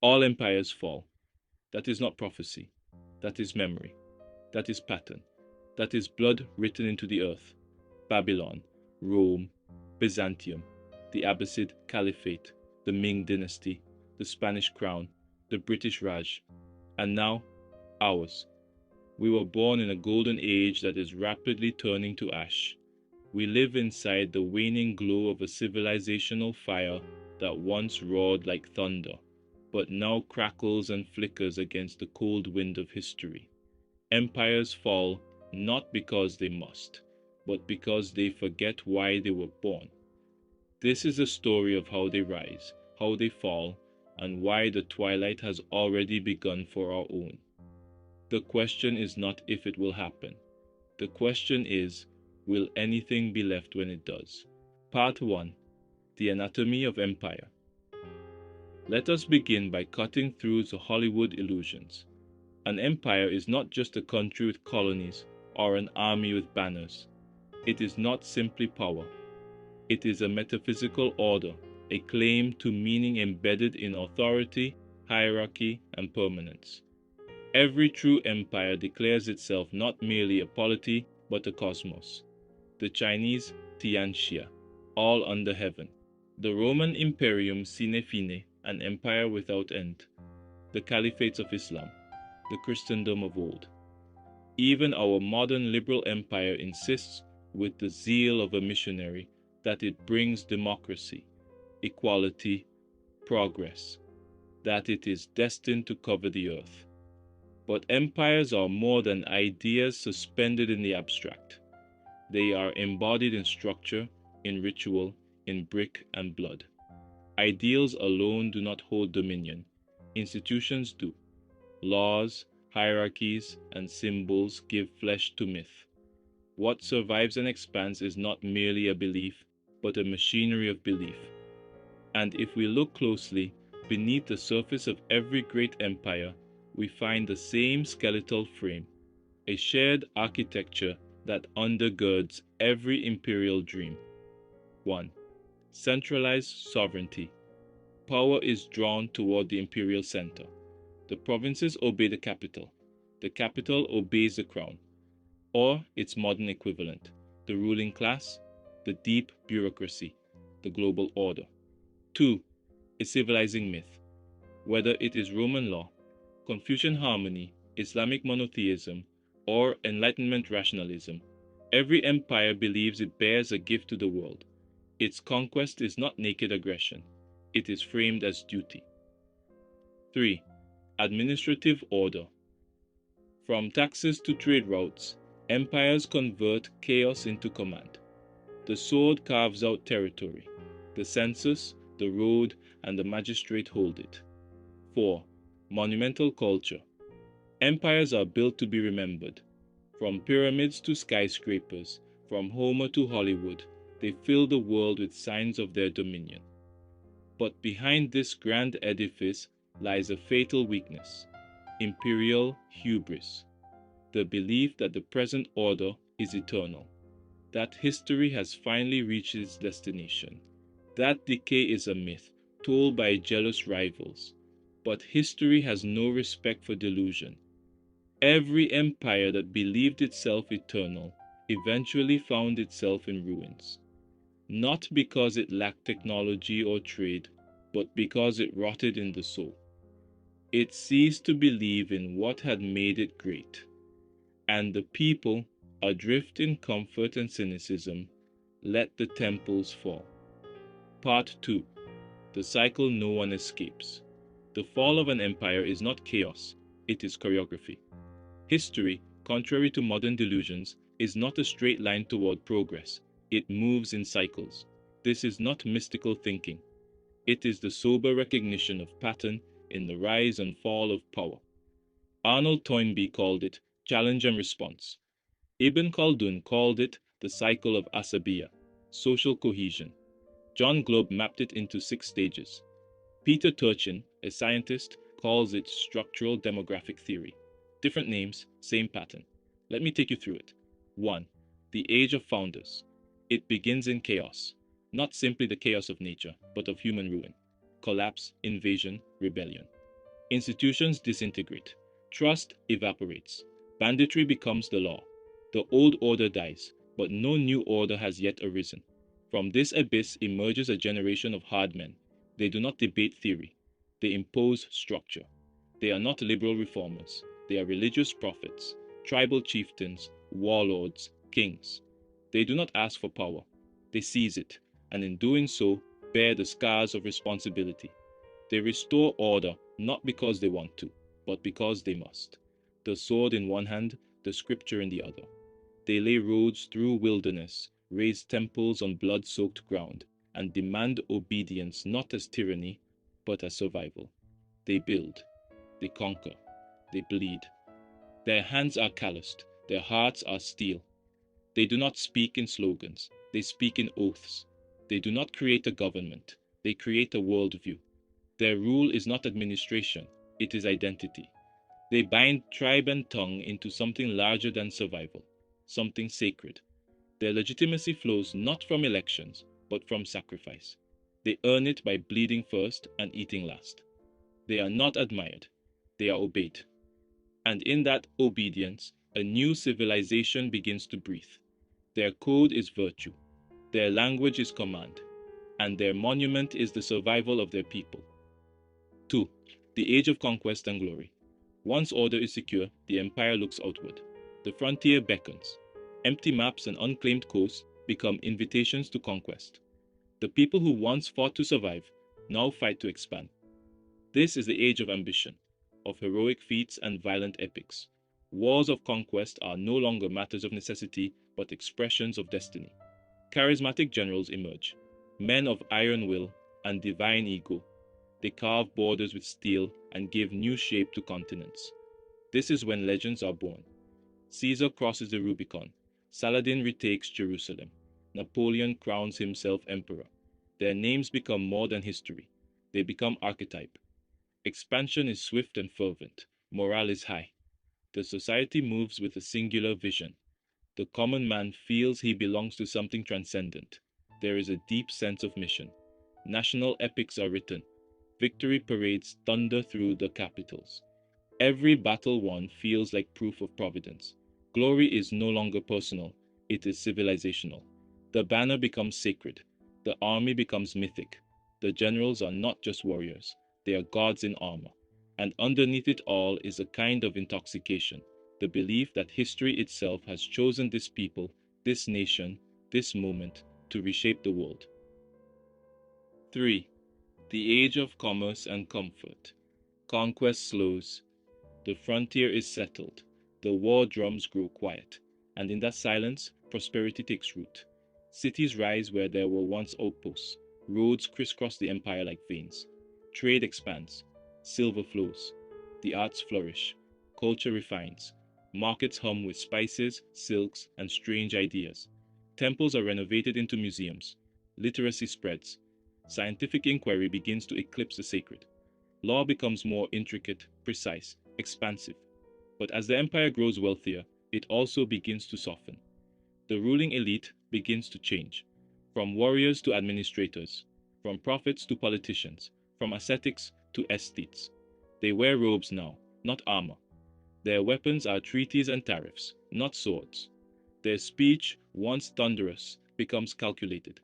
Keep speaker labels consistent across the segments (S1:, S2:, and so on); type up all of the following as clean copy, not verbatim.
S1: All empires fall. That is not prophecy. That is memory. That is pattern. That is blood written into the earth. Babylon, Rome, Byzantium, the Abbasid Caliphate, the Ming Dynasty, the Spanish Crown, the British Raj, and now ours. We were born in a golden age that is rapidly turning to ash. We live inside the waning glow of a civilizational fire that once roared like thunder, but now crackles and flickers against the cold wind of history. Empires fall not because they must, but because they forget why they were born. This is a story of how they rise, how they fall, and why the twilight has already begun for our own. The question is not if it will happen. The question is, will anything be left when it does? Part 1. The Anatomy of Empire. Let us begin by cutting through the Hollywood illusions. An empire is not just a country with colonies or an army with banners. It is not simply power. It is a metaphysical order, a claim to meaning embedded in authority, hierarchy, and permanence. Every true empire declares itself not merely a polity, but a cosmos. The Chinese Tianxia, all under heaven. The Roman Imperium sine fine, an empire without end. The Caliphates of Islam, the Christendom of old. Even our modern liberal empire insists, with the zeal of a missionary, that it brings democracy, equality, progress, that it is destined to cover the earth. But empires are more than ideas suspended in the abstract. They are embodied in structure, in ritual, in brick and blood. Ideals alone do not hold dominion. Institutions do. Laws, hierarchies, and symbols give flesh to myth. What survives and expands is not merely a belief, but a machinery of belief. And if we look closely, beneath the surface of every great empire, we find the same skeletal frame, a shared architecture that undergirds every imperial dream. 1. Centralized sovereignty. Power is drawn toward the imperial center. The provinces obey the capital obeys the crown, or its modern equivalent, the ruling class, the deep bureaucracy, the global order. 2. A civilizing myth. Whether it is Roman law, Confucian harmony, Islamic monotheism, or Enlightenment rationalism, every empire believes it bears a gift to the world. Its conquest is not naked aggression. It is framed as duty. 3. Administrative order. From taxes to trade routes, empires convert chaos into command. The sword carves out territory. The census, the road, and the magistrate hold it. 4. Monumental culture. Empires are built to be remembered. From pyramids to skyscrapers, from Homer to Hollywood, they fill the world with signs of their dominion. But behind this grand edifice lies a fatal weakness: imperial hubris, the belief that the present order is eternal, that history has finally reached its destination. That decay is a myth told by jealous rivals, but history has no respect for delusion. Every empire that believed itself eternal eventually found itself in ruins, not because it lacked technology or trade, but because it rotted in the soul. It ceased to believe in what had made it great, and the people, adrift in comfort and cynicism, let the temples fall. Part 2. The cycle no one escapes. The fall of an empire is not chaos, it is choreography. History, contrary to modern delusions, is not a straight line toward progress. It moves in cycles. This is not mystical thinking. It is the sober recognition of pattern in the rise and fall of power. Arnold Toynbee called it challenge and response. Ibn Khaldun called it the cycle of asabiya, social cohesion. John Glubb mapped it into 6 stages. Peter Turchin, a scientist, calls it structural demographic theory. Different names, same pattern. Let me take you through it. 1. The age of founders. It begins in chaos, not simply the chaos of nature, but of human ruin. Collapse, invasion, rebellion. Institutions disintegrate. Trust evaporates. Banditry becomes the law. The old order dies, but no new order has yet arisen. From this abyss emerges a generation of hard men. They do not debate theory. They impose structure. They are not liberal reformers. They are religious prophets, tribal chieftains, warlords, kings. They do not ask for power. They seize it, and in doing so, bear the scars of responsibility. They restore order not because they want to, but because they must. The sword in one hand, the scripture in the other. They lay roads through wilderness, raise temples on blood-soaked ground, and demand obedience not as tyranny, but as survival. They build, they conquer, they bleed. Their hands are calloused, their hearts are steel. They do not speak in slogans, they speak in oaths. They do not create a government, they create a worldview. Their rule is not administration, it is identity. They bind tribe and tongue into something larger than survival, something sacred. Their legitimacy flows not from elections, but from sacrifice. They earn it by bleeding first and eating last. They are not admired, they are obeyed. And in that obedience, a new civilization begins to breathe. Their code is virtue, their language is command, and their monument is the survival of their people. 2. The age of conquest and glory. Once order is secure, the empire looks outward. The frontier beckons. Empty maps and unclaimed coasts become invitations to conquest. The people who once fought to survive now fight to expand. This is the age of ambition, of heroic feats and violent epics. Wars of conquest are no longer matters of necessity, but expressions of destiny. Charismatic generals emerge, men of iron will and divine ego. They carve borders with steel and give new shape to continents. This is when legends are born. Caesar crosses the Rubicon. Saladin retakes Jerusalem. Napoleon crowns himself emperor. Their names become more than history. They become archetype. Expansion is swift and fervent. Morale is high. The society moves with a singular vision. The common man feels he belongs to something transcendent. There is a deep sense of mission. National epics are written. Victory parades thunder through the capitals. Every battle won feels like proof of providence. Glory is no longer personal, it is civilizational. The banner becomes sacred. The army becomes mythic. The generals are not just warriors, they are gods in armor. And underneath it all is a kind of intoxication, the belief that history itself has chosen this people, this nation, this moment to reshape the world. 3. The age of commerce and comfort. Conquest slows. The frontier is settled. The war drums grow quiet. And in that silence, prosperity takes root. Cities rise where there were once outposts. Roads crisscross the empire like veins. Trade expands. Silver flows. The arts flourish. Culture refines. Markets hum with spices, silks, and strange ideas. Temples are renovated into museums. Literacy spreads. Scientific inquiry begins to eclipse the sacred. Law becomes more intricate, precise, expansive. But as the empire grows wealthier, it also begins to soften. The ruling elite begins to change, from warriors to administrators, from prophets to politicians, from ascetics to aesthetes. They wear robes now, not armor. Their weapons are treaties and tariffs, not swords. Their speech, once thunderous, becomes calculated.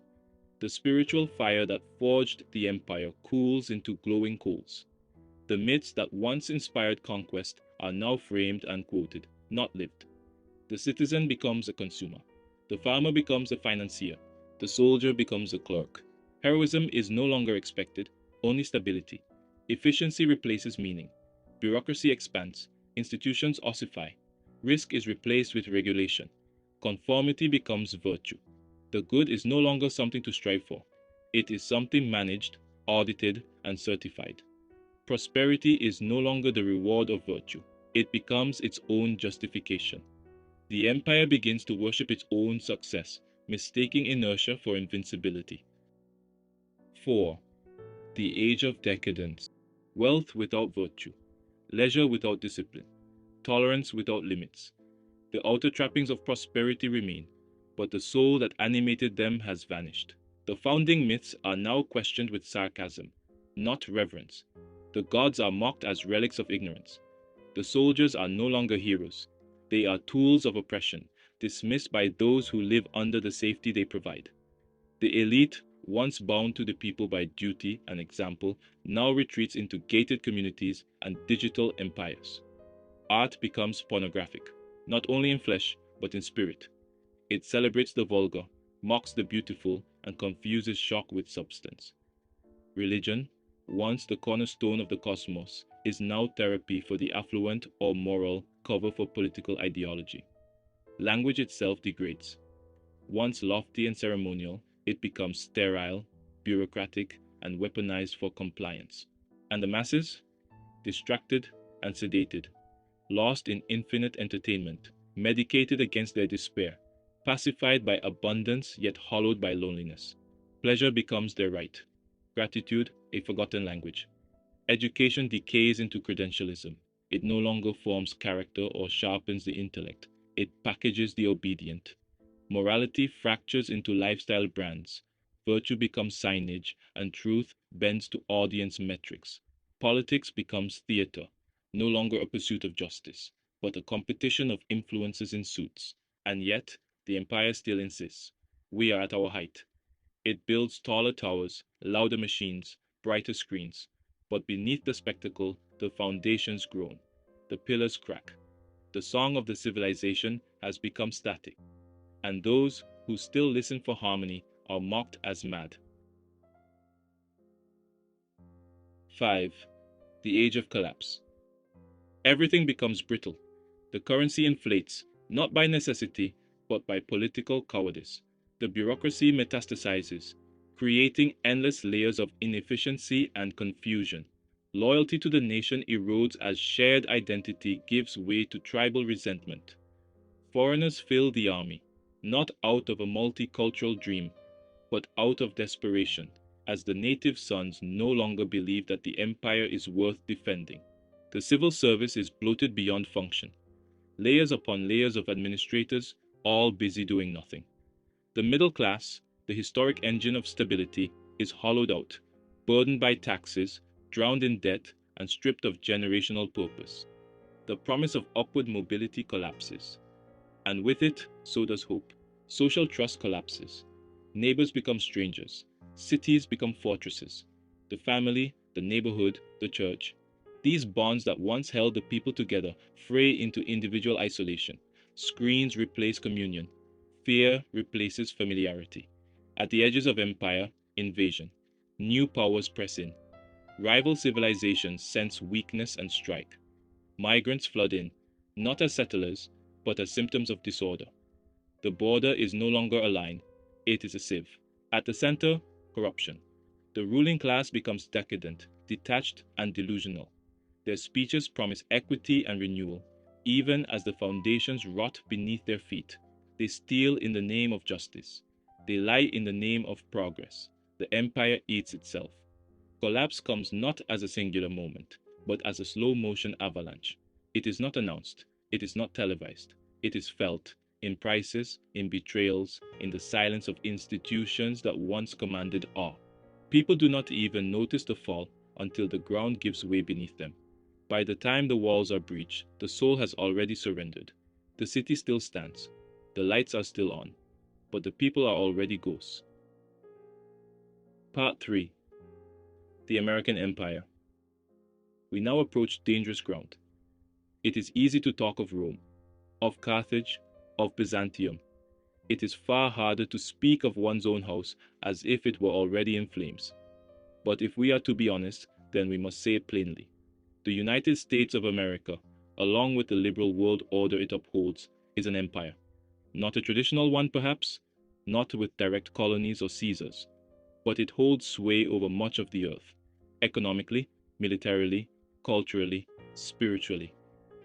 S1: The spiritual fire that forged the empire cools into glowing coals. The myths that once inspired conquest are now framed and quoted, not lived. The citizen becomes a consumer. The farmer becomes a financier. The soldier becomes a clerk. Heroism is no longer expected, only stability. Efficiency replaces meaning. Bureaucracy expands. Institutions ossify. Risk is replaced with regulation. Conformity becomes virtue. The good is no longer something to strive for. It is something managed, audited, and certified. Prosperity is no longer the reward of virtue. It becomes its own justification. The empire begins to worship its own success, mistaking inertia for invincibility. 4. The age of decadence. Wealth without virtue. Leisure without discipline. Tolerance without limits. The outer trappings of prosperity remain, but the soul that animated them has vanished. The founding myths are now questioned with sarcasm, not reverence. The gods are mocked as relics of ignorance. The soldiers are no longer heroes. They are tools of oppression, dismissed by those who live under the safety they provide. The elite, once bound to the people by duty and example, now retreats into gated communities and digital empires. Art becomes pornographic, not only in flesh, but in spirit. It celebrates the vulgar, mocks the beautiful, and confuses shock with substance. Religion, once the cornerstone of the cosmos, is now therapy for the affluent or moral cover for political ideology. Language itself degrades. Once lofty and ceremonial, it becomes sterile, bureaucratic, and weaponized for compliance. And the masses? Distracted and sedated, lost in infinite entertainment, medicated against their despair, pacified by abundance yet hollowed by loneliness. Pleasure becomes their right, gratitude a forgotten language. Education decays into credentialism. It no longer forms character or sharpens the intellect. It packages the obedient. Morality fractures into lifestyle brands. Virtue becomes signage, and truth bends to audience metrics. Politics becomes theater, no longer a pursuit of justice, but a competition of influences in suits. And yet, the empire still insists. We are at our height. It builds taller towers, louder machines, brighter screens. But beneath the spectacle, the foundations groan. The pillars crack. The song of the civilization has become static, and those who still listen for harmony are mocked as mad. 5. The Age of Collapse. Everything becomes brittle. The currency inflates, not by necessity, but by political cowardice. The bureaucracy metastasizes, creating endless layers of inefficiency and confusion. Loyalty to the nation erodes as shared identity gives way to tribal resentment. Foreigners fill the army, not out of a multicultural dream, but out of desperation, as the native sons no longer believe that the empire is worth defending. The civil service is bloated beyond function. Layers upon layers of administrators, all busy doing nothing. The middle class, the historic engine of stability, is hollowed out, burdened by taxes, drowned in debt, and stripped of generational purpose. The promise of upward mobility collapses. And with it, so does hope. Social trust collapses. Neighbors become strangers. Cities become fortresses. The family, the neighborhood, the church. These bonds that once held the people together fray into individual isolation. Screens replace communion. Fear replaces familiarity. At the edges of empire, invasion. New powers press in. Rival civilizations sense weakness and strike. Migrants flood in, not as settlers, but as symptoms of disorder. The border is no longer a line, it is a sieve. At the center, corruption. The ruling class becomes decadent, detached, and delusional. Their speeches promise equity and renewal, even as the foundations rot beneath their feet. They steal in the name of justice. They lie in the name of progress. The empire eats itself. Collapse comes not as a singular moment, but as a slow-motion avalanche. It is not announced. It is not televised. It is felt in prices, in betrayals, in the silence of institutions that once commanded awe. People do not even notice the fall until the ground gives way beneath them. By the time the walls are breached, the soul has already surrendered. The city still stands. The lights are still on. But the people are already ghosts. Part 3. The American Empire. We now approach dangerous ground. It is easy to talk of Rome, of Carthage, of Byzantium. It is far harder to speak of one's own house as if it were already in flames. But if we are to be honest, then we must say it plainly. The United States of America, along with the liberal world order it upholds, is an empire. Not a traditional one, perhaps, not with direct colonies or Caesars, but it holds sway over much of the earth, economically, militarily, culturally, spiritually.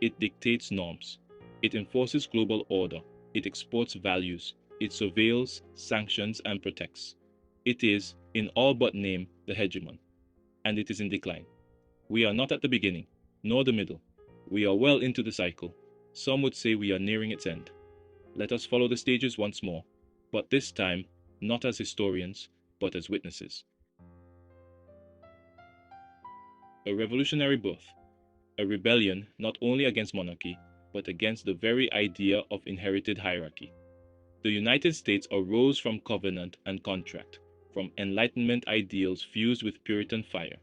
S1: It dictates norms. It enforces global order. It exports values. It surveils, sanctions, and protects. It is, in all but name, the hegemon, and it is in decline. We are not at the beginning, nor the middle. We are well into the cycle. Some would say we are nearing its end. Let us follow the stages once more, but this time, not as historians, but as witnesses. a revolutionary birth, a rebellion not only against monarchy, but against the very idea of inherited hierarchy. The United States arose from covenant and contract, from Enlightenment ideals fused with Puritan fire.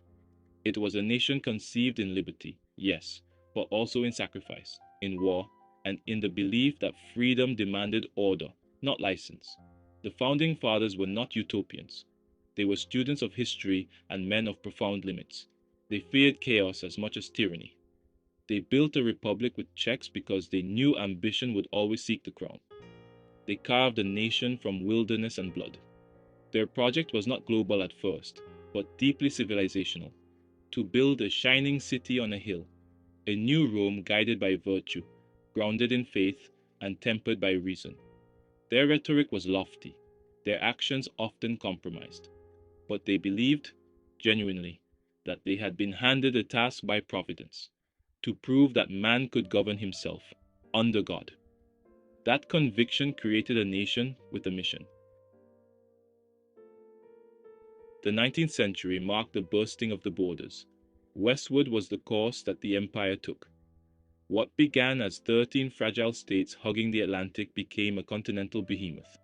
S1: It was a nation conceived in liberty, yes, but also in sacrifice, in war, and in the belief that freedom demanded order, not license. The founding fathers were not utopians. They were students of history and men of profound limits. They feared chaos as much as tyranny. They built a republic with checks because they knew ambition would always seek the crown. They carved a nation from wilderness and blood. Their project was not global at first, but deeply civilizational. To build a shining city on a hill, a new Rome guided by virtue, grounded in faith, and tempered by reason. Their rhetoric was lofty, their actions often compromised, but they believed, genuinely, that they had been handed a task by providence, to prove that man could govern himself, under God. That conviction created a nation with a mission. The 19th century marked the bursting of the borders. Westward was the course that the empire took. What began as 13 fragile states hugging the Atlantic became a continental behemoth.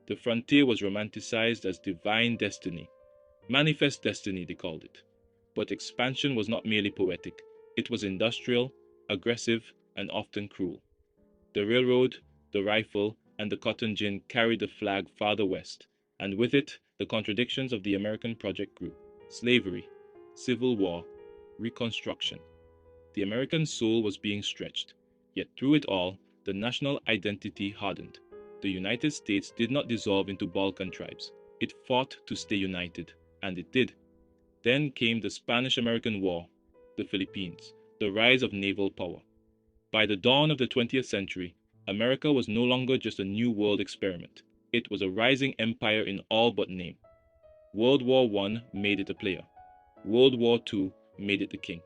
S1: The frontier was romanticized as divine destiny, manifest destiny they called it. But expansion was not merely poetic, it was industrial, aggressive, and often cruel. The railroad, the rifle, and the cotton gin carried the flag farther west, and with it, the contradictions of the American project grew. Slavery, civil war, Reconstruction. The American soul was being stretched, yet through it all, the national identity hardened. The United States did not dissolve into Balkan tribes. It fought to stay united, and it did. Then came the Spanish-American War, the Philippines, the rise of naval power. By the dawn of the 20th century, America was no longer just a new world experiment. It was a rising empire in all but name. World War I made it a player. World War II made it the king.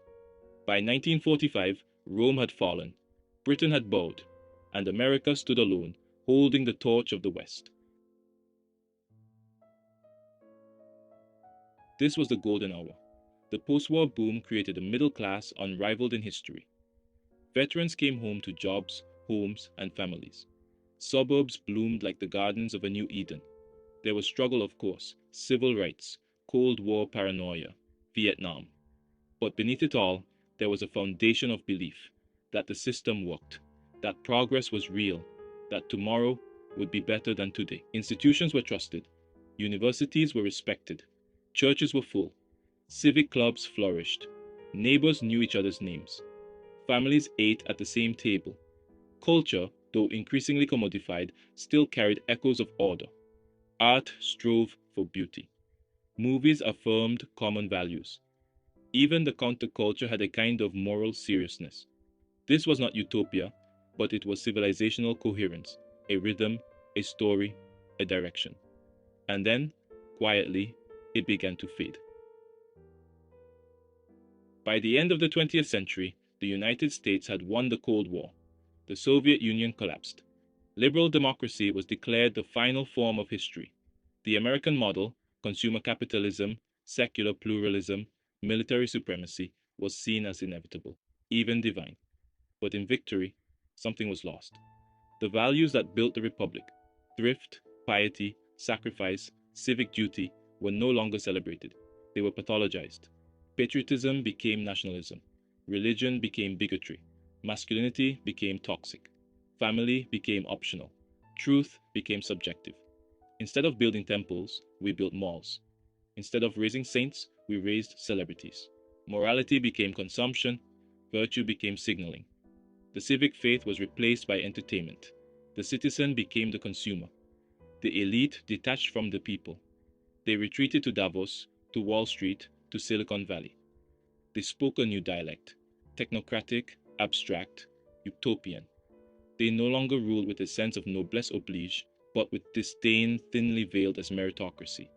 S1: By 1945, Rome had fallen, Britain had bowed, and America stood alone, holding the torch of the West. This was the golden hour. The post-war boom created a middle class unrivaled in history. Veterans came home to jobs, homes, and families. Suburbs bloomed like the gardens of a new Eden. There was struggle, of course, civil rights, Cold War paranoia, Vietnam. But beneath it all, there was a foundation of belief that the system worked, that progress was real, that tomorrow would be better than today. Institutions were trusted, universities were respected, churches were full, civic clubs flourished, neighbors knew each other's names, families ate at the same table. Culture, though increasingly commodified, still carried echoes of order. Art strove for beauty. Movies affirmed common values. Even the counterculture had a kind of moral seriousness. This was not utopia, but it was civilizational coherence, a rhythm, a story, a direction. And then, quietly, it began to fade. By the end of the 20th century, the United States had won the Cold War. The Soviet Union collapsed. Liberal democracy was declared the final form of history. The American model, consumer capitalism, secular pluralism, military supremacy, was seen as inevitable, even divine. But in victory, something was lost. The values that built the republic, thrift, piety, sacrifice, civic duty, were no longer celebrated. They were pathologized. Patriotism became nationalism. Religion became bigotry. Masculinity became toxic. Family became optional. Truth became subjective. Instead of building temples, we built malls. Instead of raising saints, we raised celebrities. Morality became consumption. Virtue became signaling. The civic faith was replaced by entertainment. The citizen became the consumer. The elite detached from the people. They retreated to Davos, to Wall Street, to Silicon Valley. They spoke a new dialect, technocratic, abstract, utopian. They no longer ruled with a sense of noblesse oblige, but with disdain thinly veiled as meritocracy.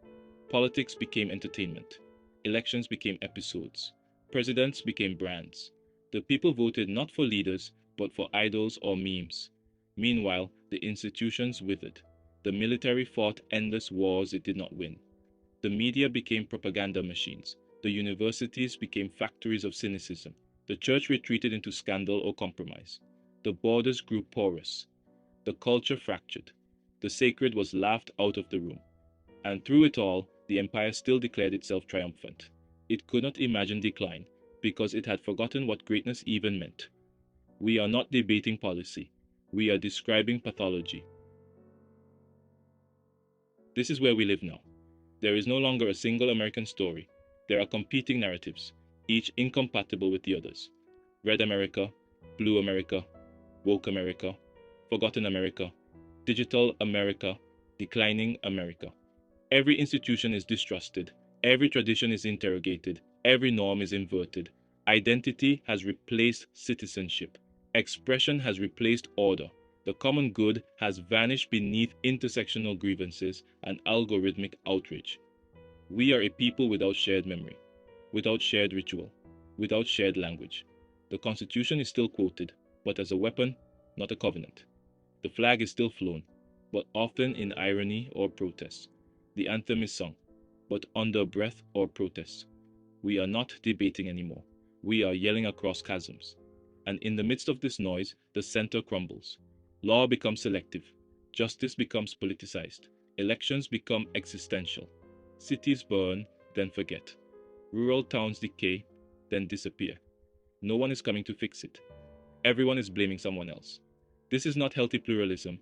S1: Politics became entertainment. Elections became episodes. Presidents became brands. The people voted not for leaders, but for idols or memes. Meanwhile, the institutions withered. The military fought endless wars it did not win. The media became propaganda machines. The universities became factories of cynicism. The church retreated into scandal or compromise. The borders grew porous. The culture fractured. The sacred was laughed out of the room. And through it all, the empire still declared itself triumphant. It could not imagine decline, because it had forgotten what greatness even meant. We are not debating policy. We are describing pathology. This is where we live now. There is no longer a single American story. There are competing narratives, each incompatible with the others. Red America, Blue America, Woke America, Forgotten America, Digital America, Declining America. Every institution is distrusted, every tradition is interrogated, every norm is inverted. Identity has replaced citizenship. Expression has replaced order. The common good has vanished beneath intersectional grievances and algorithmic outrage. We are a people without shared memory, without shared ritual, without shared language. The Constitution is still quoted, but as a weapon, not a covenant. The flag is still flown, but often in irony or protest. The anthem is sung, but under breath or protest. We are not debating anymore. We are yelling across chasms. And in the midst of this noise, the center crumbles. Law becomes selective. Justice becomes politicized. Elections become existential. Cities burn, then forget. Rural towns decay, then disappear. No one is coming to fix it. Everyone is blaming someone else. This is not healthy pluralism.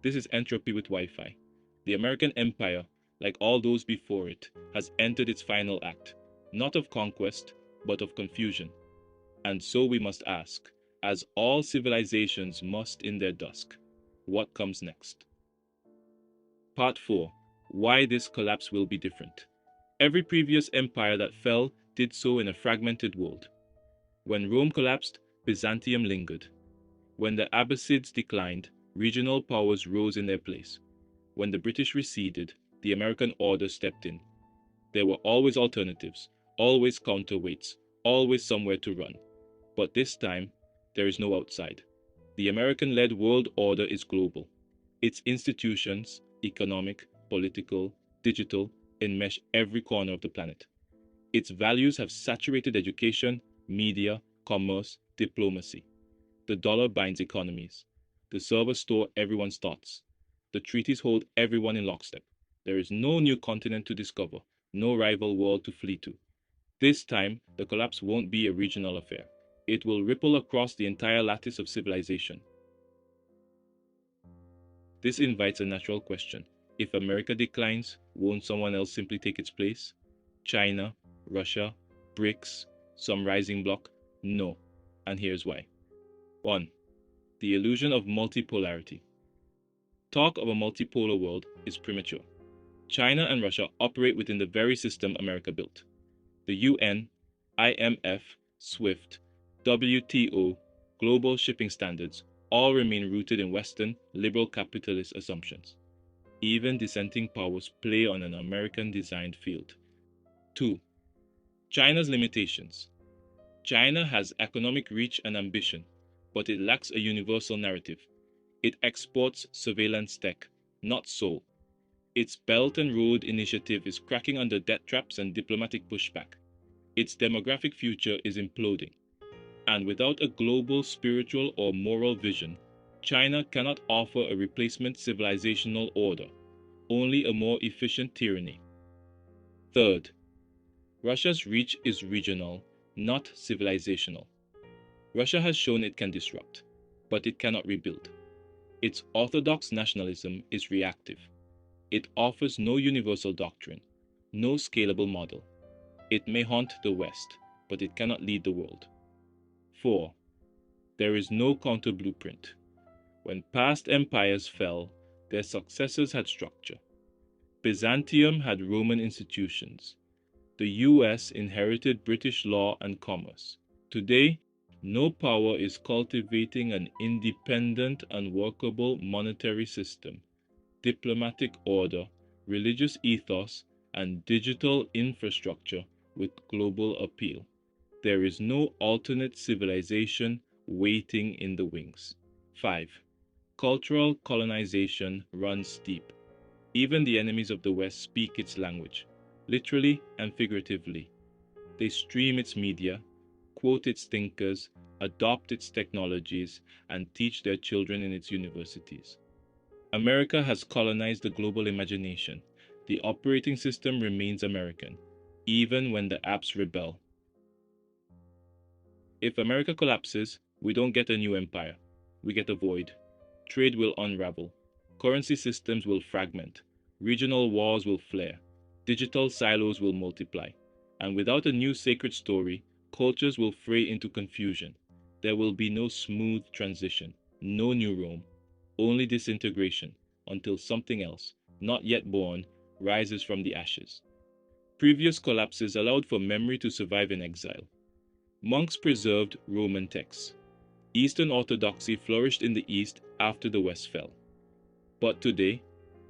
S1: This is entropy with Wi-Fi. The American empire, like all those before it, has entered its final act, not of conquest, but of confusion. And so we must ask, as all civilizations must in their dusk, what comes next? Part 4. Why this collapse will be different. Every previous empire that fell did so in a fragmented world. When Rome collapsed, Byzantium lingered. When the Abbasids declined, regional powers rose in their place. When the British receded, the American order stepped in. There were always alternatives, always counterweights, always somewhere to run. But this time, there is no outside. The American-led world order is global. Its institutions, economic, political, digital, enmesh every corner of the planet. Its values have saturated education, media, commerce, diplomacy. The dollar binds economies. The servers store everyone's thoughts. The treaties hold everyone in lockstep. There is no new continent to discover, no rival world to flee to. This time, the collapse won't be a regional affair. It will ripple across the entire lattice of civilization. This invites a natural question. If America declines, won't someone else simply take its place? China, Russia, BRICS, some rising bloc? No. And here's why. 1. The illusion of multipolarity. Talk of a multipolar world is premature. China and Russia operate within the very system America built. The UN, IMF, SWIFT, WTO, global shipping standards all remain rooted in Western, liberal capitalist assumptions. Even dissenting powers play on an American-designed field. 2. China's limitations. China has economic reach and ambition, but it lacks a universal narrative. It exports surveillance tech, not soul. Its Belt and Road Initiative is cracking under debt traps and diplomatic pushback. Its demographic future is imploding. And without a global spiritual or moral vision, China cannot offer a replacement civilizational order, only a more efficient tyranny. Third, Russia's reach is regional, not civilizational. Russia has shown it can disrupt, but it cannot rebuild. Its orthodox nationalism is reactive. It offers no universal doctrine, no scalable model. It may haunt the West, but it cannot lead the world. 4. There is no counter blueprint. When past empires fell, their successors had structure. Byzantium had Roman institutions. The US inherited British law and commerce. Today, no power is cultivating an independent and workable monetary system, diplomatic order, religious ethos, and digital infrastructure with global appeal. There is no alternate civilization waiting in the wings. 5. Cultural colonization runs deep. Even the enemies of the West speak its language, literally and figuratively. They stream its media, quote its thinkers, adopt its technologies, and teach their children in its universities. America has colonized the global imagination. The operating system remains American, even when the apps rebel. If America collapses, we don't get a new empire. We get a void. Trade will unravel. Currency systems will fragment. Regional wars will flare. Digital silos will multiply. And without a new sacred story, cultures will fray into confusion. There will be no smooth transition, no new Rome, only disintegration until something else, not yet born, rises from the ashes. Previous collapses allowed for memory to survive in exile. Monks preserved Roman texts. Eastern Orthodoxy flourished in the East after the West fell. But today,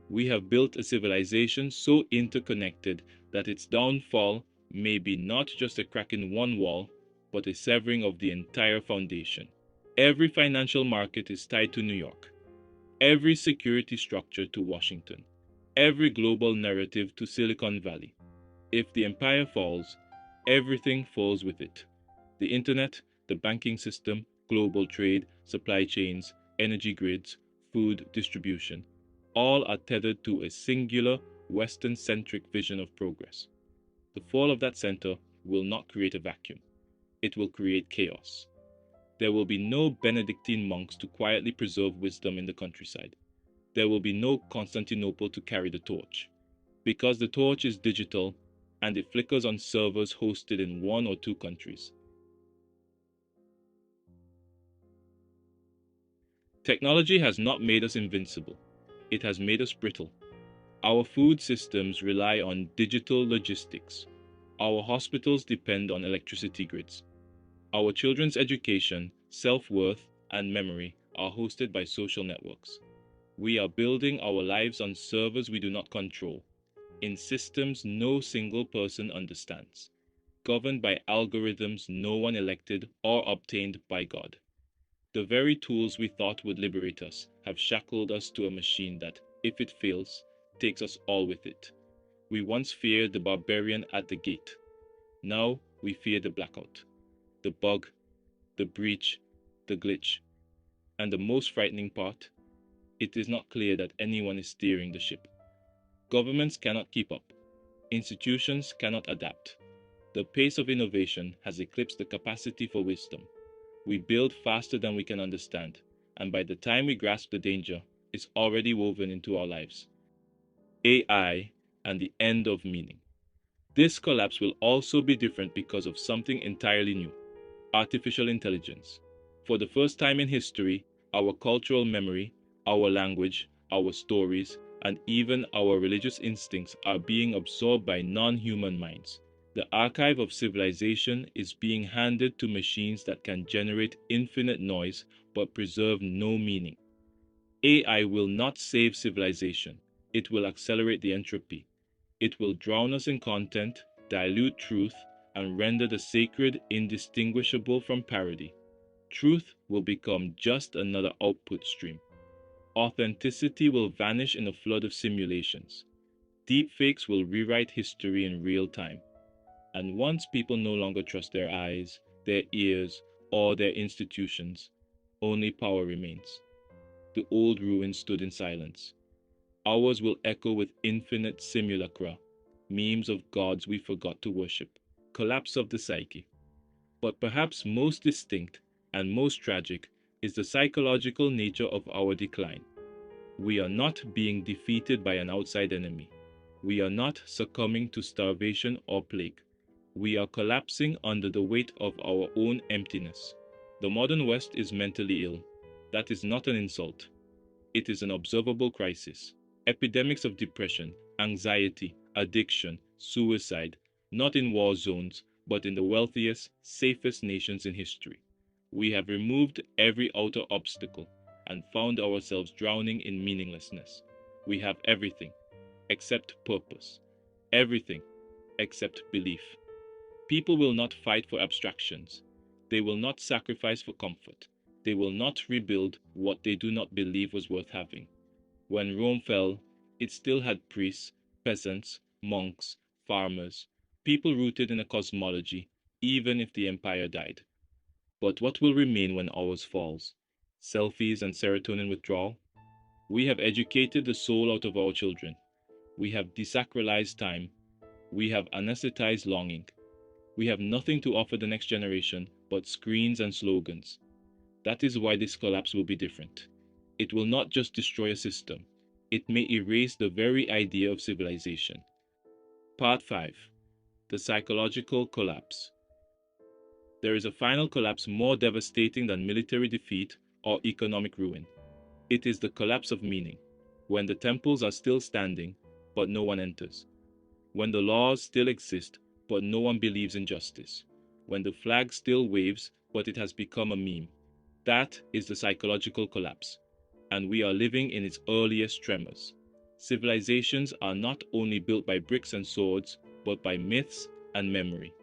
S1: we have built a civilization so interconnected that its downfall may be not just a crack in one wall, but a severing of the entire foundation. Every financial market is tied to New York, every security structure to Washington, every global narrative to Silicon Valley. If the empire falls, everything falls with it. The internet, the banking system, global trade, supply chains, energy grids, food distribution, all are tethered to a singular Western centric vision of progress. The fall of that center will not create a vacuum, it will create chaos. There will be no Benedictine monks to quietly preserve wisdom in the countryside. There will be no Constantinople to carry the torch. Because the torch is digital and it flickers on servers hosted in one or two countries. Technology has not made us invincible. It has made us brittle. Our food systems rely on digital logistics. Our hospitals depend on electricity grids. Our children's education, self-worth, and memory are hosted by social networks. We are building our lives on servers we do not control, in systems no single person understands, governed by algorithms no one elected or obtained by God. The very tools we thought would liberate us have shackled us to a machine that, if it fails, takes us all with it. We once feared the barbarian at the gate. Now we fear the blackout, the bug, the breach, the glitch. And the most frightening part, it is not clear that anyone is steering the ship. Governments cannot keep up. Institutions cannot adapt. The pace of innovation has eclipsed the capacity for wisdom. We build faster than we can understand, and by the time we grasp the danger, it's already woven into our lives. AI and the end of meaning. This collapse will also be different because of something entirely new: artificial intelligence. For the first time in history, our cultural memory, our language, our stories, and even our religious instincts are being absorbed by non-human minds. The archive of civilization is being handed to machines that can generate infinite noise but preserve no meaning. AI will not save civilization. It will accelerate the entropy. It will drown us in content, dilute truth, and render the sacred indistinguishable from parody. Truth will become just another output stream. Authenticity will vanish in a flood of simulations. Deepfakes will rewrite history in real time. And once people no longer trust their eyes, their ears, or their institutions, only power remains. The old ruins stood in silence. Ours will echo with infinite simulacra, memes of gods we forgot to worship, collapse of the psyche. But perhaps most distinct and most tragic is the psychological nature of our decline. We are not being defeated by an outside enemy. We are not succumbing to starvation or plague. We are collapsing under the weight of our own emptiness. The modern West is mentally ill. That is not an insult. It is an observable crisis. Epidemics of depression, anxiety, addiction, suicide, not in war zones, but in the wealthiest, safest nations in history. We have removed every outer obstacle and found ourselves drowning in meaninglessness. We have everything except purpose, everything except belief. People will not fight for abstractions. They will not sacrifice for comfort. They will not rebuild what they do not believe was worth having. When Rome fell, it still had priests, peasants, monks, farmers, people rooted in a cosmology, even if the empire died. But what will remain when ours falls? Selfies and serotonin withdrawal? We have educated the soul out of our children. We have desacralized time. We have anesthetized longing. We have nothing to offer the next generation but screens and slogans. That is why this collapse will be different. It will not just destroy a system, it may erase the very idea of civilization. Part 5. The psychological collapse. There is a final collapse more devastating than military defeat or economic ruin. It is the collapse of meaning, when the temples are still standing, but no one enters. When the laws still exist, but no one believes in justice. When the flag still waves, but it has become a meme. That is the psychological collapse, and we are living in its earliest tremors. Civilizations are not only built by bricks and swords, but by myths and memory.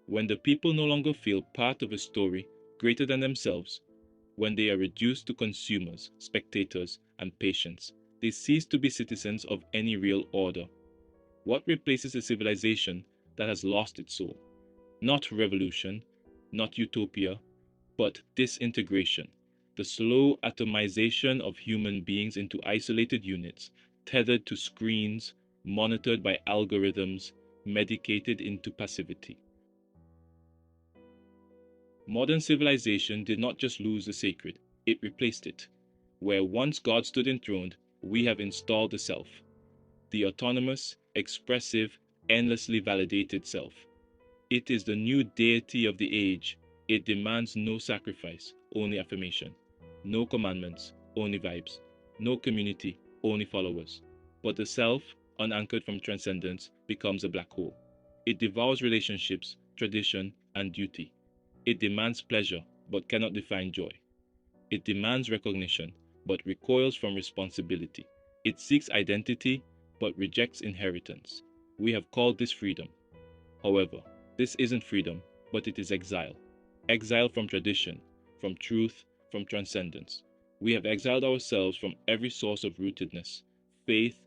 S1: When the people no longer feel part of a story greater than themselves, when they are reduced to consumers, spectators, and patients, they cease to be citizens of any real order. What replaces a civilization that has lost its soul? Not revolution, not utopia, but disintegration, the slow atomization of human beings into isolated units, tethered to screens, monitored by algorithms, medicated into passivity. Modern civilization did not just lose the sacred, it replaced it. Where once God stood enthroned, we have installed the self, the autonomous, expressive, endlessly validated self. It is the new deity of the age. It demands no sacrifice, only affirmation. No commandments, only vibes. No community, only followers. But the self, unanchored from transcendence, becomes a black hole. It devours relationships, tradition, and duty. It demands pleasure, but cannot define joy. It demands recognition, but recoils from responsibility. It seeks identity, but rejects inheritance. We have called this freedom. However, this isn't freedom, but it is exile. Exile from tradition, from truth, from transcendence. We have exiled ourselves from every source of rootedness, faith,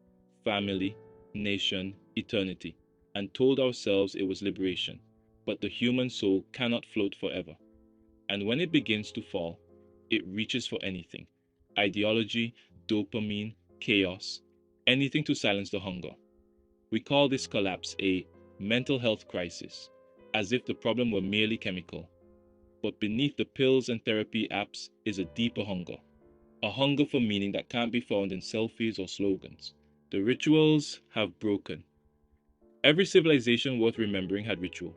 S1: family, nation, eternity, and told ourselves it was liberation. But the human soul cannot float forever. And when it begins to fall, it reaches for anything: ideology, dopamine, chaos, anything to silence the hunger. We call this collapse a mental health crisis, as if the problem were merely chemical. But beneath the pills and therapy apps is a deeper hunger, a hunger for meaning that can't be found in selfies or slogans. The rituals have broken. Every civilization worth remembering had ritual,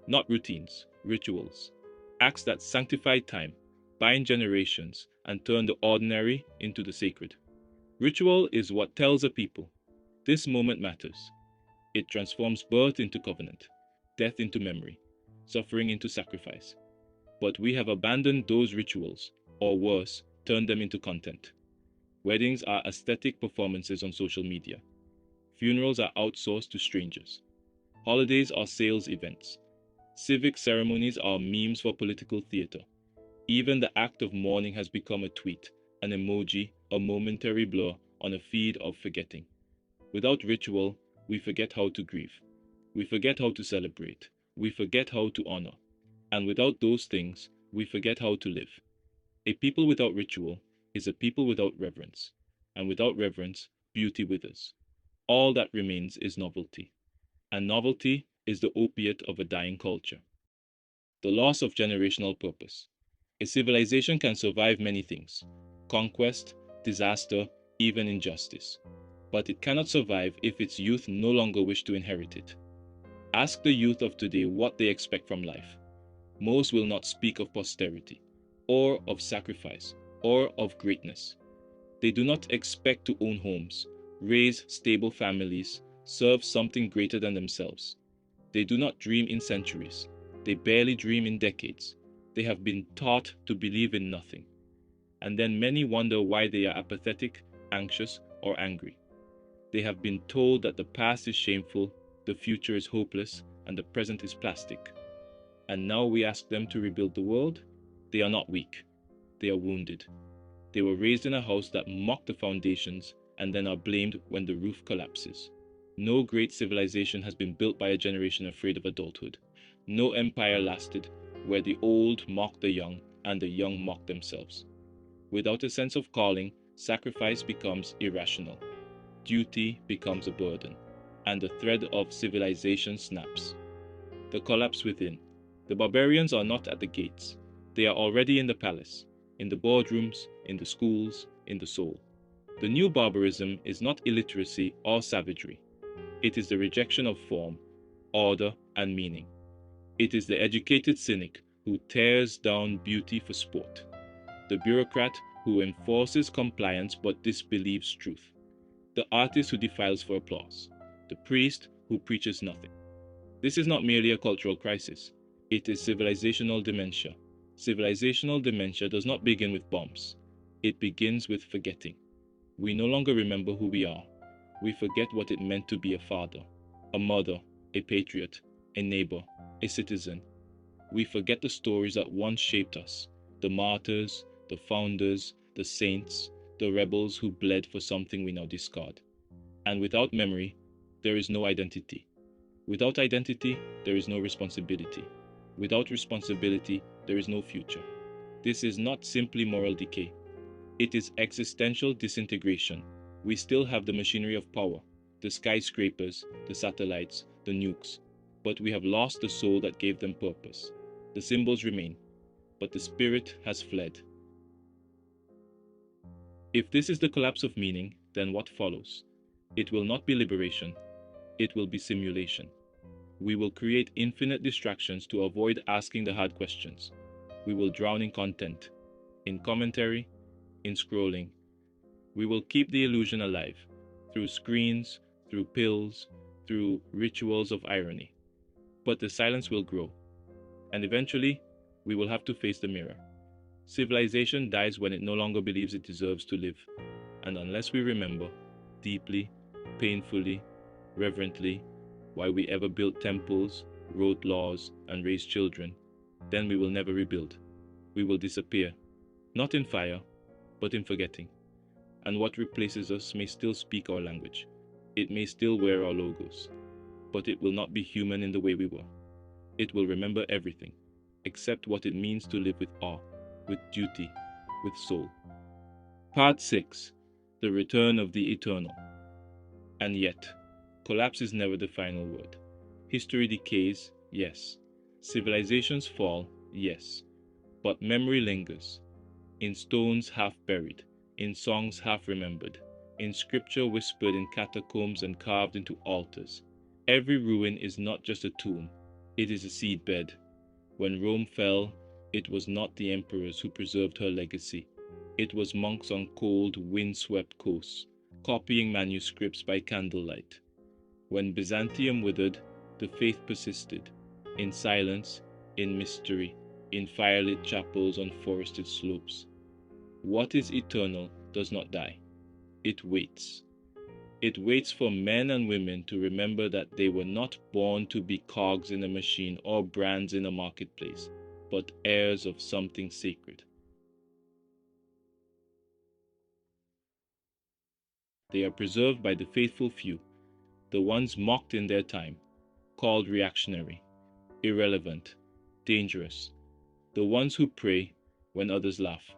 S1: not routines, rituals. Acts that sanctified time, bind generations, and turn the ordinary into the sacred. Ritual is what tells a people, this moment matters. It transforms birth into covenant, death into memory, suffering into sacrifice. But we have abandoned those rituals, or worse, turned them into content. Weddings are aesthetic performances on social media. Funerals are outsourced to strangers. Holidays are sales events. Civic ceremonies are memes for political theater. Even the act of mourning has become a tweet, an emoji, a momentary blur on a feed of forgetting. Without ritual, we forget how to grieve. We forget how to celebrate. We forget how to honor. And without those things, we forget how to live. A people without ritual is a people without reverence. And without reverence, beauty withers. All that remains is novelty. And novelty is the opiate of a dying culture. The loss of generational purpose. A civilization can survive many things: conquest, disaster, even injustice. But it cannot survive if its youth no longer wish to inherit it. Ask the youth of today what they expect from life. Most will not speak of posterity, or of sacrifice, or of greatness. They do not expect to own homes, raise stable families, serve something greater than themselves. They do not dream in centuries. They barely dream in decades. They have been taught to believe in nothing. And then many wonder why they are apathetic, anxious, or angry. They have been told that the past is shameful, the future is hopeless, and the present is plastic. And now we ask them to rebuild the world? They are not weak. They are wounded. They were raised in a house that mocked the foundations and then are blamed when the roof collapses. No great civilization has been built by a generation afraid of adulthood. No empire lasted where the old mocked the young and the young mocked themselves. Without a sense of calling, sacrifice becomes irrational. Duty becomes a burden, and the thread of civilization snaps. The collapse within. The barbarians are not at the gates. They are already in the palace, in the boardrooms, in the schools, in the soul. The new barbarism is not illiteracy or savagery. It is the rejection of form, order, and meaning. It is the educated cynic who tears down beauty for sport, the bureaucrat who enforces compliance but disbelieves truth, the artist who defiles for applause, the priest who preaches nothing. This is not merely a cultural crisis, it is civilizational dementia. Civilizational dementia does not begin with bombs, it begins with forgetting. We no longer remember who we are. We forget what it meant to be a father, a mother, a patriot, a neighbor, a citizen. We forget the stories that once shaped us, the martyrs, the founders, the saints, the rebels who bled for something we now discard. And without memory, there is no identity. Without identity, there is no responsibility. Without responsibility, there is no future. This is not simply moral decay. It is existential disintegration. We still have the machinery of power, the skyscrapers, the satellites, the nukes, but we have lost the soul that gave them purpose. The symbols remain, but the spirit has fled. If this is the collapse of meaning, then what follows? It will not be liberation, it will be simulation. We will create infinite distractions to avoid asking the hard questions. We will drown in content, in commentary, in scrolling. We will keep the illusion alive, through screens, through pills, through rituals of irony. But the silence will grow, and eventually, we will have to face the mirror. Civilization dies when it no longer believes it deserves to live, and unless we remember, deeply, painfully, reverently, why we ever built temples, wrote laws, and raised children, then we will never rebuild. We will disappear, not in fire, but in forgetting. And what replaces us may still speak our language. It may still wear our logos, but it will not be human in the way we were. It will remember everything, except what it means to live with awe, with duty, with soul. Part 6. The Return of the Eternal. And yet, collapse is never the final word. History decays, yes. Civilizations fall, yes. But memory lingers, in stones half buried, in songs half remembered, in scripture whispered in catacombs and carved into altars. Every ruin is not just a tomb, it is a seedbed. When Rome fell, it was not the emperors who preserved her legacy. It was monks on cold, wind-swept coasts, copying manuscripts by candlelight. When Byzantium withered, the faith persisted, in silence, in mystery, in firelit chapels on forested slopes. What is eternal does not die. It waits. It waits for men and women to remember that they were not born to be cogs in a machine or brands in a marketplace, but heirs of something sacred. They are preserved by the faithful few, the ones mocked in their time, called reactionary, irrelevant, dangerous, the ones who pray when others laugh,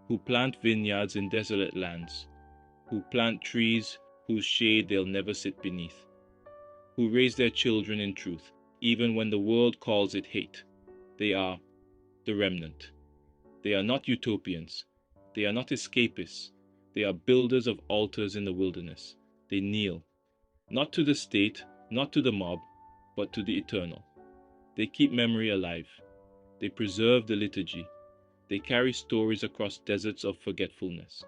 S1: who plant vineyards in desolate lands, who plant trees whose shade they'll never sit beneath, who raise their children in truth, even when the world calls it hate. They are the remnant. They are not utopians. They are not escapists. They are builders of altars in the wilderness. They kneel, not to the state, not to the mob, but to the eternal. They keep memory alive. They preserve the liturgy. They carry stories across deserts of forgetfulness.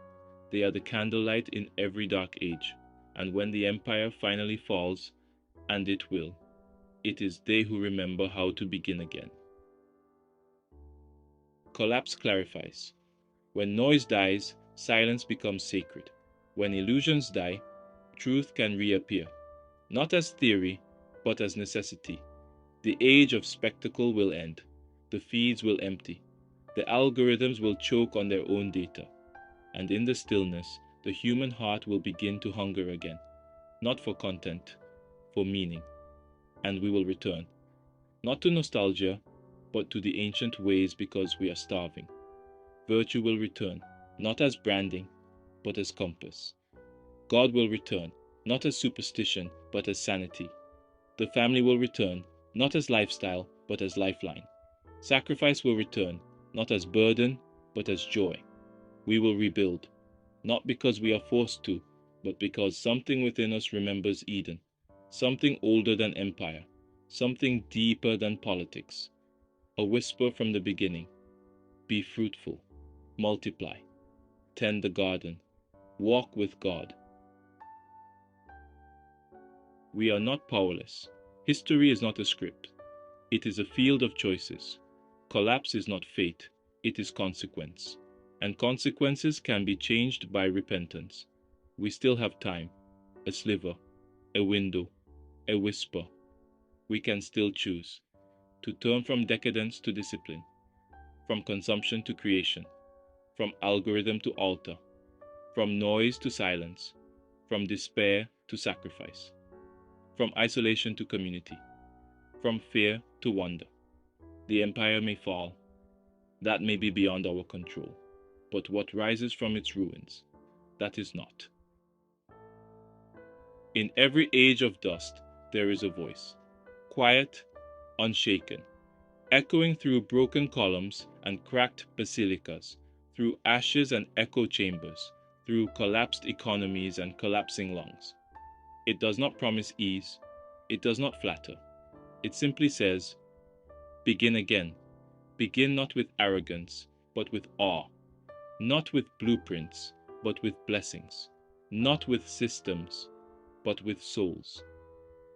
S1: They are the candlelight in every dark age. And when the empire finally falls, and it will, it is they who remember how to begin again. Collapse clarifies. When noise dies, silence becomes sacred. When illusions die, truth can reappear, not as theory, but as necessity. The age of spectacle will end. The feeds will empty. The algorithms will choke on their own data. And in the stillness, the human heart will begin to hunger again. not for content, for meaning. And we will return, not to nostalgia, but to the ancient ways because we are starving. Virtue will return, not as branding, but as compass. God will return, not as superstition, but as sanity. The family will return, not as lifestyle, but as lifeline. Sacrifice will return, not as burden, but as joy. We will rebuild, not because we are forced to, but because something within us remembers Eden, something older than empire, something deeper than politics. A whisper from the beginning: be fruitful, multiply, tend the garden, walk with God. We are not powerless. History is not a script. It is a field of choices. Collapse is not fate, it is consequence. And consequences can be changed by repentance. We still have time, a sliver, a window, a whisper. We can still choose to turn from decadence to discipline, from consumption to creation, from algorithm to altar, from noise to silence, from despair to sacrifice, from isolation to community, from fear to wonder. The empire may fall, that may be beyond our control, but what rises from its ruins, that is not. In every age of dust, there is a voice, quiet, unshaken, echoing through broken columns and cracked basilicas, through ashes and echo chambers, through collapsed economies and collapsing lungs. It does not promise ease, it does not flatter. It simply says, begin again. Begin not with arrogance, but with awe. Not with blueprints, but with blessings. Not with systems, but with souls.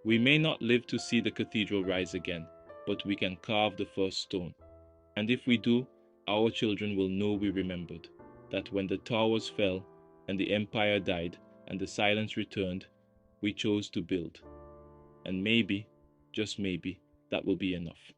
S1: We may not live to see the cathedral rise again, but we can carve the first stone. And if we do, our children will know we remembered, that when the towers fell, and the empire died, and the silence returned, we chose to build. And maybe, just maybe, that will be enough.